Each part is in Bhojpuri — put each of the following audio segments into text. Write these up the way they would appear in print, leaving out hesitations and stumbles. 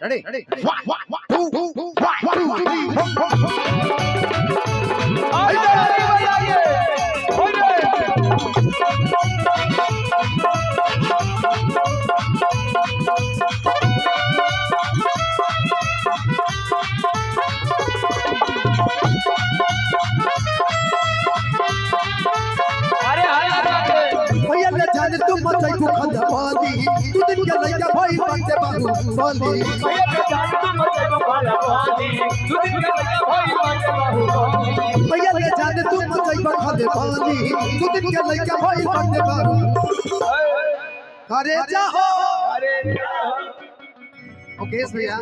Ready? 1, 2, 3. भैया ले जाने तुम मत को खंडा पाली तू दिन के लइका भाई बाटे बाबू बोली भैया ले जाने तुम मत को खंडा पाली तू दिन के लइका भाई बाटे बाबू भैया ले जाने तुम मत को खंडा पाली तू दिन के लइका भाई बाटे बाबू अरे जाओ ओकेश भैया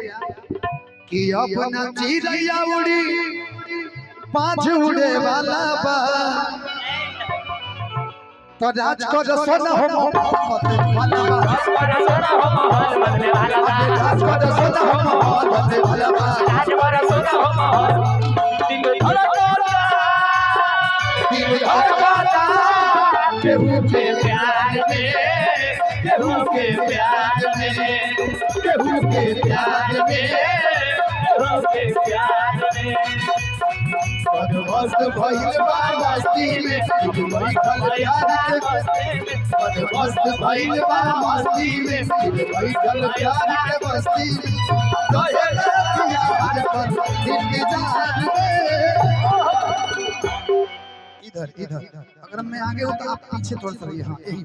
कि अपना चिड़िया उड़ी पांच उड़े वाला बा तो राज को सोना हो मोहब्बत वाला बा राज को सोना हो मोहब्बत वाला बा राज को सोना हो मोहब्बत वाला बा राज को सोना हो मोहब्बत दिल धड़कता केहू के प्यार में केहू के प्यार में केहू के प्यार में केहू के प्यार में मस्त भइल बा मस्ती में तू बैठल प्यार के मस्त भइल बा मस्ती में तू बैठल प्यार के मस्ती कहे लड़किया हर पर इंतजार में इधर अगर मैं आगे हूं तो आप पीछे थोड़ा सा रहिए हां यही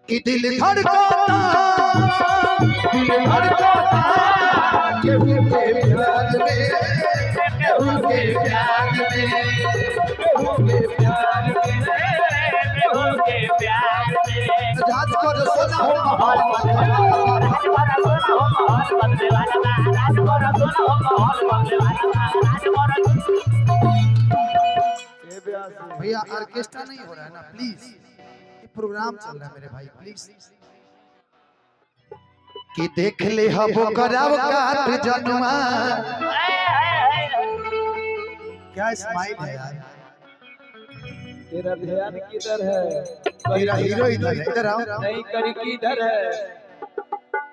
कि दिल धड़कता केहू के प्यार में केहू के प्यार में केहू के प्यार में केहू के प्यार में राज को सोना हो मोहब्बत वाला राज को सोना हो मोहब्बत वाला राज को सोना हो मोहब्बत वाला राज को भैया ऑर्केस्ट्रा नहीं हो रहा है ना प्लीज ये प्रोग्राम चल रहा है मेरे भाई प्लीज कि देख ले हबो कराव काट जनुआ क्या स्माइल है यार तेरा ध्यान किधर है तेरा हीरो इधर आओ नहीं करी किधर है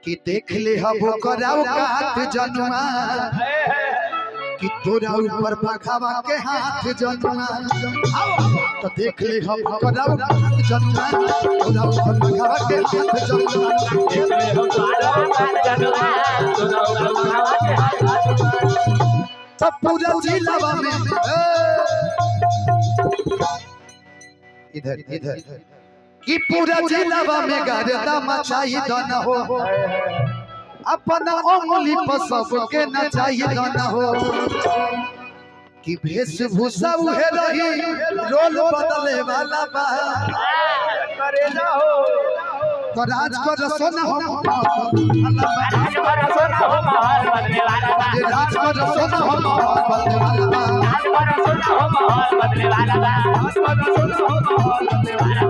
कि देख ले हबो कराव काट जनुआ कि तोरा ऊपर बखावा के हाथ जनुआ तो देख ले हबो कराव काट जनुआ तोरा ऊपर बखावा के हाथ जनुआ सब पूरा जिलावा में इधर कि पूरा जिलावा में गर्दा मचाई दन हो अपना उंगली पर सबके नचाई दन हो कि वेशभूषा उहे रही रोल बदले वाला बा करे ना हो तो राज को सोना हो राज को सोना हो मोहब्बत वाला राज को सोना हो मोहब्बत वाला राज को सोना हो मोहब्बत वाला राज को सोना हो मोहब्बत वाला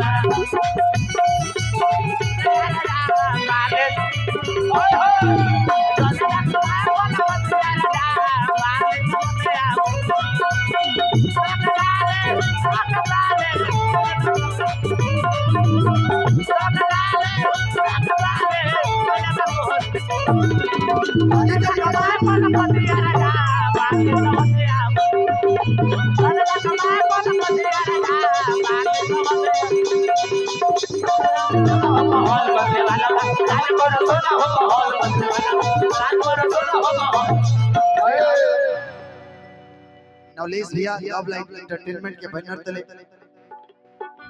नवलेश भैया लव लाइफ एंटरटेनमेंट के बैनर तले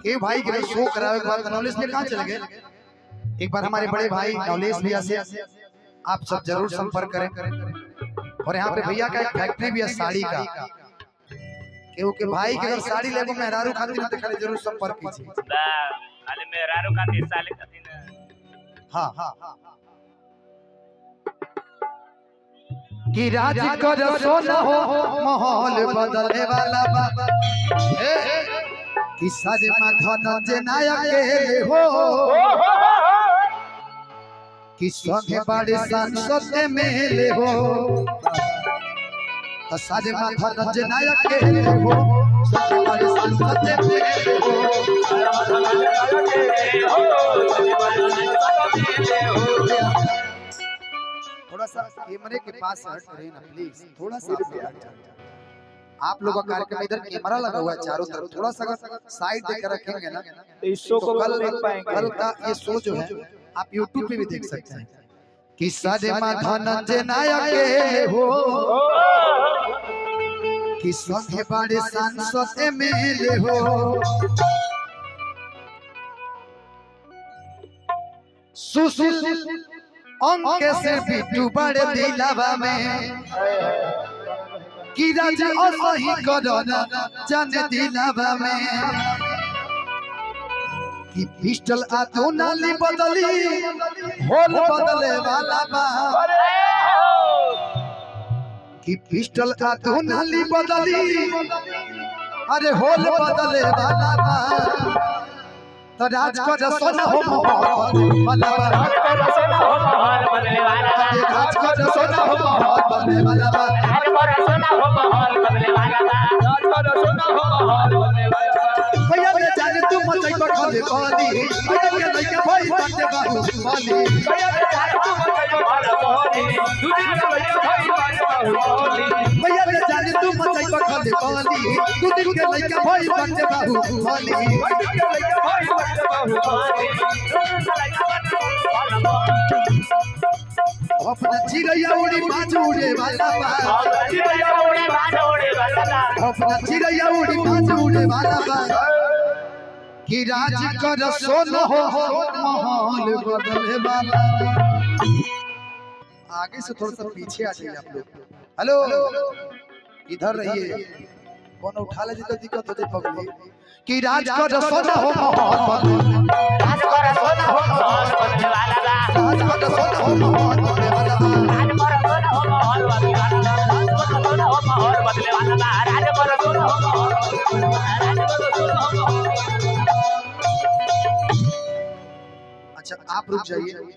के भाई के शो करावे के बाद नवलेश भैया कहां चले गए एक बार हमारे बड़े भाई नवलेश भैया से आप सब जरूर संपर्क करें और यहाँ पे भैया का एक फैक्ट्री भी है साड़ी का क्योंकि भाई के अगर साड़ी लेगो मेहरारू खातिर तो खाली जरूर संपर्क कीजिए अरे मेहरारू खातिर साले खातिर हां कि राज कर सोना हो माहौल बदले वाला बा कि सारे माधन जे नायक हो कि संगे बड़े संसद में ले हो तो सारे माधन जे नायक हो संगे बड़े संसद में ले हो थोड़ा सा कैमरे के पास से हट रहे ना प्लीज, थोड़ा सा आप हट जाइए। आप लोगों का कार्यक्रम इधर कैमरा लगा हुआ है चारों तरफ, थोड़ा सा अगर साइड देकर रखेंगे ना इस शो को कल देख पाएंगे। कल का ये शो जो है आप YouTube पे भी देख सकते हैं कि सारे धनंजय नायक के हो कि संगे बड़े सांसद एमएलए हो सुशील अंक से बिट्टू बड़े दिलावा में कि राज असही करना जाने दिलावा में कि पिस्टल आ दो नाली बदली होल बदले वाला बा कि पिस्टल आ दो नाली बदली अरे होल बदले वाला बा तो राज कर सोना हो मोहब्बत वाला बा राज कर सोना हो मोहब्बत बदले वाला बा राज कर सोना हो मोहब्बत बदले वाला बा राज कर सोना हो मोहब्बत बदले वाला बा राज कर सोना हो मोहब्बत बदले वाला बा भैया ने जाने तू मचई पर खले पानी भैया के लइके भाई बाटे बाहु पानी भैया ने जाने तू मचई पर खले पानी दूसरी के लइके भाई बाटे बाहु पानी भैया ने जाने तू मचई पर खले पानी दूसरी के लइके भाई बाटे बाहु पानी दूसरी के लइके भाई बाटे बाहु पानी अपना चिड़ैया उड़ी बाज उड़े वाला बा अपना चिड़ैया उड़ी बाज उड़े वाला बा अपना चिड़ैया उड़ी बाज उड़े वाला बा कि राज कर सोना हो माहौल बदले वाला। आगे से थोड़ा सा पीछे आ जाइए आप लोग। हेलो इधर रहिए, कौन उठा ले तो दिक्कत हो जाए पगली। कि राज कर सोना हो माहौल राज कर सोना हो माहौल बदले वाला बा राज कर सोना हो माहौल बदले वाला बा राज कर सोना हो माहौल बदले वाला बा राज कर सोना हो माहौल बदले वाला बा राज कर सोना हो माहौल बदले वाला बा राज कर सोना हो माहौल। अच्छा आप रुक जाइए।